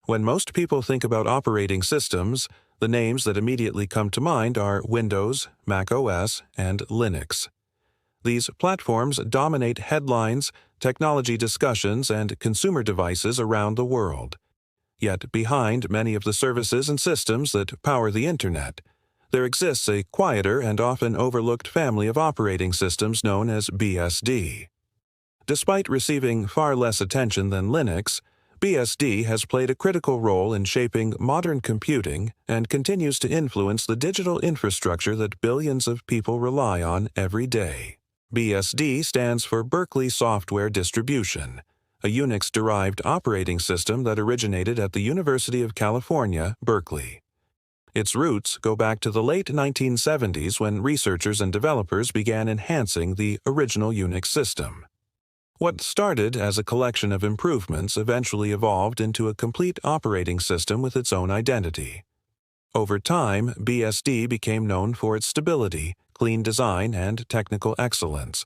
When most people think about operating systems, the names that immediately come to mind are Windows, Mac OS, and Linux. These platforms dominate headlines, technology discussions, and consumer devices around the world. Yet behind many of the services and systems that power the Internet, there exists a quieter and often overlooked family of operating systems known as BSD. Despite receiving far less attention than Linux, BSD has played a critical role in shaping modern computing and continues to influence the digital infrastructure that billions of people rely on every day. BSD stands for Berkeley Software Distribution, a Unix-derived operating system that originated at the University of California, Berkeley. Its roots go back to the late 1970s when researchers and developers began enhancing the original Unix system. What started as a collection of improvements eventually evolved into a complete operating system with its own identity. Over time, BSD became known for its stability, clean design, and technical excellence,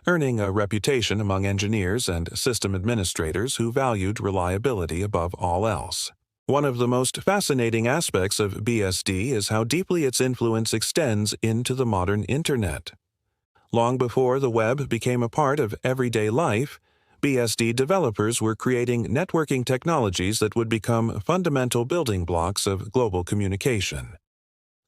earning a reputation among engineers and system administrators who valued reliability above all else. One of the most fascinating aspects of BSD is how deeply its influence extends into the modern Internet. Long before the web became a part of everyday life, BSD developers were creating networking technologies that would become fundamental building blocks of global communication.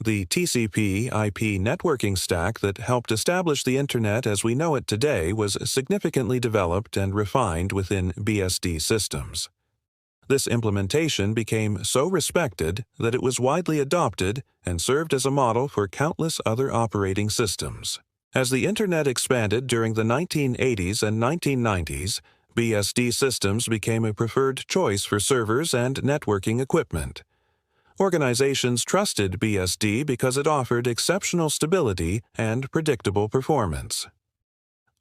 The TCP/IP networking stack that helped establish the Internet as we know it today was significantly developed and refined within BSD systems. This implementation became so respected that it was widely adopted and served as a model for countless other operating systems. As the Internet expanded during the 1980s and 1990s, BSD systems became a preferred choice for servers and networking equipment. Organizations trusted BSD because it offered exceptional stability and predictable performance.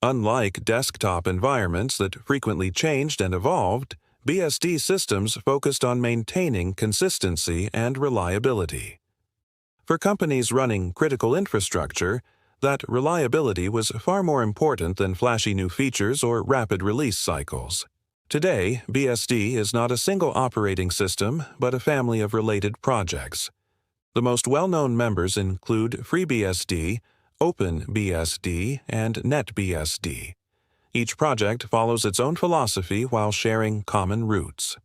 Unlike desktop environments that frequently changed and evolved, BSD systems focused on maintaining consistency and reliability. For companies running critical infrastructure, that reliability was far more important than flashy new features or rapid release cycles. Today, BSD is not a single operating system, but a family of related projects. The most well-known members include FreeBSD, OpenBSD, and NetBSD. Each project follows its own philosophy while sharing common roots.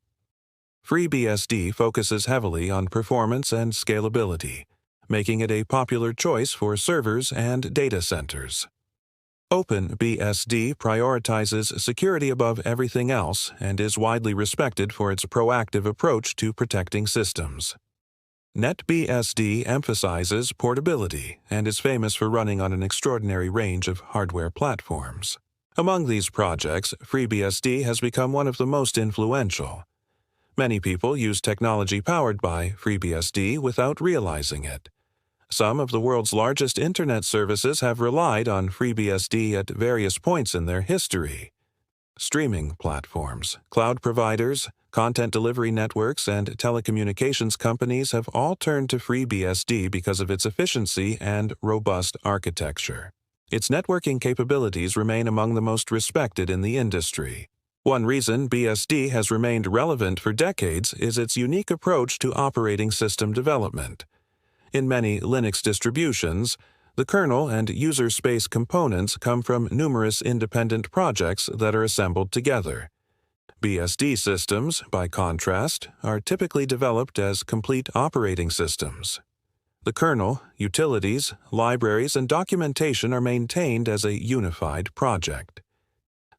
FreeBSD focuses heavily on performance and scalability, making it a popular choice for servers and data centers. OpenBSD prioritizes security above everything else and is widely respected for its proactive approach to protecting systems. NetBSD emphasizes portability and is famous for running on an extraordinary range of hardware platforms. Among these projects, FreeBSD has become one of the most influential. Many people use technology powered by FreeBSD without realizing it. Some of the world's largest Internet services have relied on FreeBSD at various points in their history. Streaming platforms, cloud providers, content delivery networks, and telecommunications companies have all turned to FreeBSD because of its efficiency and robust architecture. Its networking capabilities remain among the most respected in the industry. One reason BSD has remained relevant for decades is its unique approach to operating system development. In many Linux distributions, the kernel and user space components come from numerous independent projects that are assembled together. BSD systems, by contrast, are typically developed as complete operating systems. The kernel, utilities, libraries, and documentation are maintained as a unified project.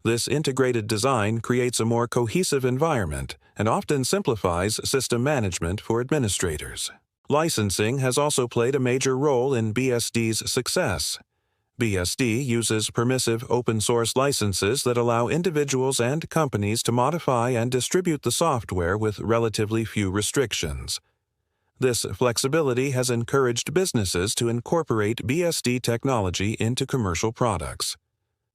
This integrated design creates a more cohesive environment and often simplifies system management for administrators. Licensing has also played a major role in BSD's success. BSD uses permissive open-source licenses that allow individuals and companies to modify and distribute the software with relatively few restrictions. This flexibility has encouraged businesses to incorporate BSD technology into commercial products.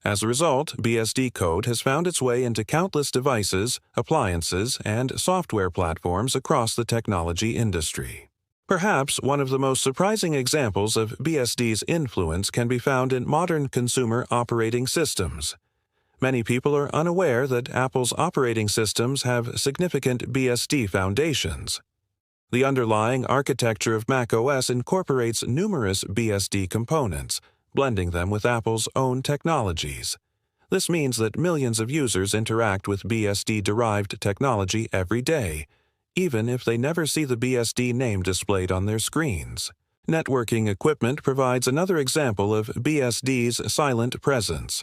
As a result, BSD code has found its way into countless devices, appliances, and software platforms across the technology industry. Perhaps one of the most surprising examples of BSD's influence can be found in modern consumer operating systems. Many people are unaware that Apple's operating systems have significant BSD foundations. The underlying architecture of macOS incorporates numerous BSD components, blending them with Apple's own technologies. This means that millions of users interact with BSD-derived technology every day, even if they never see the BSD name displayed on their screens. Networking equipment provides another example of BSD's silent presence.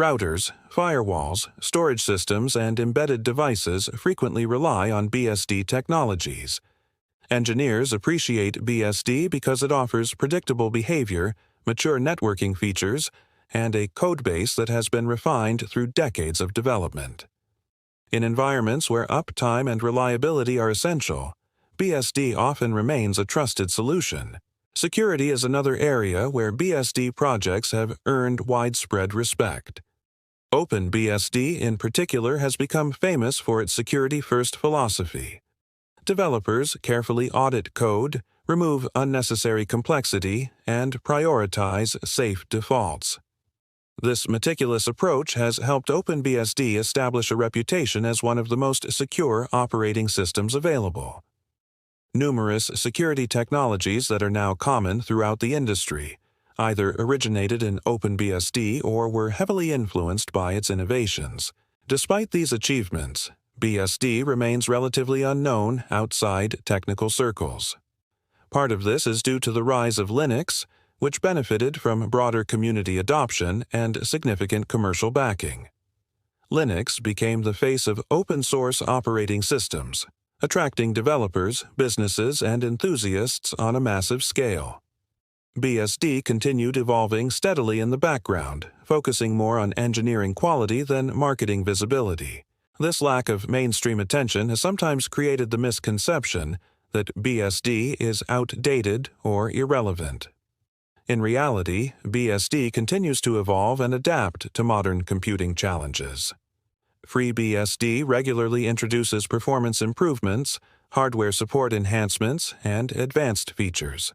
Routers, firewalls, storage systems, and embedded devices frequently rely on BSD technologies. Engineers appreciate BSD because it offers predictable behavior, mature networking features, and a codebase that has been refined through decades of development. In environments where uptime and reliability are essential, BSD often remains a trusted solution. Security is another area where BSD projects have earned widespread respect. OpenBSD, in particular, has become famous for its security-first philosophy. Developers carefully audit code, remove unnecessary complexity, and prioritize safe defaults. This meticulous approach has helped OpenBSD establish a reputation as one of the most secure operating systems available. Numerous security technologies that are now common throughout the industry either originated in OpenBSD or were heavily influenced by its innovations. Despite these achievements, BSD remains relatively unknown outside technical circles. Part of this is due to the rise of Linux, which benefited from broader community adoption and significant commercial backing. Linux became the face of open-source operating systems, attracting developers, businesses, and enthusiasts on a massive scale. BSD continued evolving steadily in the background, focusing more on engineering quality than marketing visibility. This lack of mainstream attention has sometimes created the misconception that BSD is outdated or irrelevant. In reality, BSD continues to evolve and adapt to modern computing challenges. FreeBSD regularly introduces performance improvements, hardware support enhancements, and advanced features.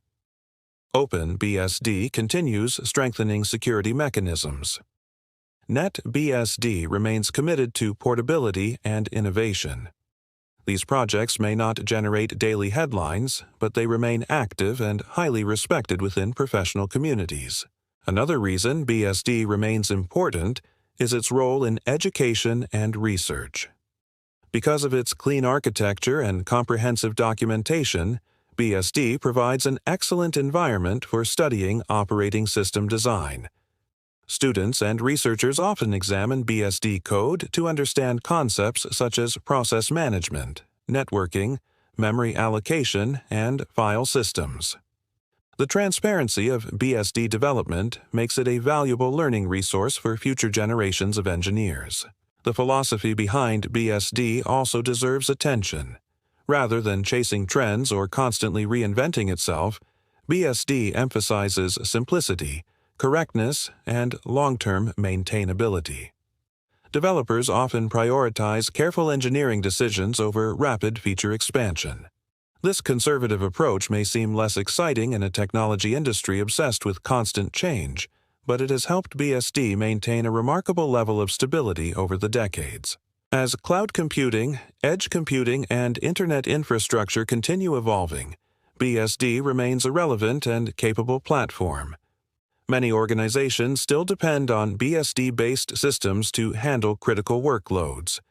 OpenBSD continues strengthening security mechanisms. NetBSD remains committed to portability and innovation. These projects may not generate daily headlines, but they remain active and highly respected within professional communities. Another reason BSD remains important is its role in education and research. Because of its clean architecture and comprehensive documentation, BSD provides an excellent environment for studying operating system design. Students and researchers often examine BSD code to understand concepts such as process management, networking, memory allocation, and file systems. The transparency of BSD development makes it a valuable learning resource for future generations of engineers. The philosophy behind BSD also deserves attention. Rather than chasing trends or constantly reinventing itself, BSD emphasizes simplicity, correctness, and long-term maintainability. Developers often prioritize careful engineering decisions over rapid feature expansion. This conservative approach may seem less exciting in a technology industry obsessed with constant change, but it has helped BSD maintain a remarkable level of stability over the decades. As cloud computing, edge computing, and internet infrastructure continue evolving, BSD remains a relevant and capable platform. Many organizations still depend on BSD-based systems to handle critical workloads.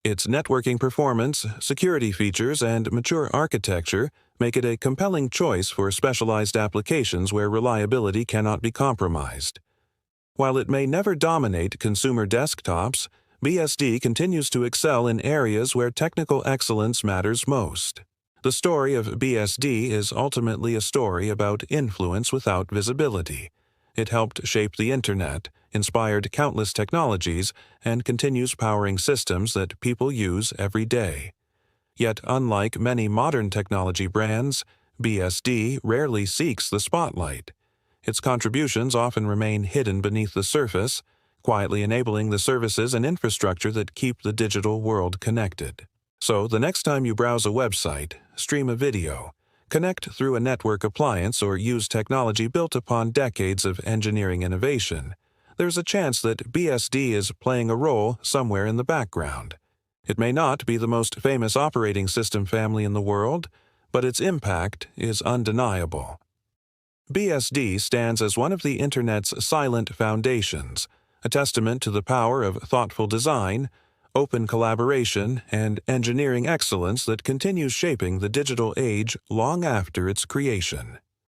Its networking performance, security features, and mature architecture make it a compelling choice for specialized applications where reliability cannot be compromised. While it may never dominate consumer desktops, BSD continues to excel in areas where technical excellence matters most. The story of BSD is ultimately a story about influence without visibility. It helped shape the Internet, inspired countless technologies, and continues powering systems that people use every day. Yet, unlike many modern technology brands, BSD rarely seeks the spotlight. Its contributions often remain hidden beneath the surface, quietly enabling the services and infrastructure that keep the digital world connected. So, the next time you browse a website, stream a video, connect through a network appliance, or use technology built upon decades of engineering innovation, there's a chance that BSD is playing a role somewhere in the background. It may not be the most famous operating system family in the world, but its impact is undeniable. BSD stands as one of the Internet's silent foundations, a testament to the power of thoughtful design, open collaboration, and engineering excellence that continues shaping the digital age long after its creation.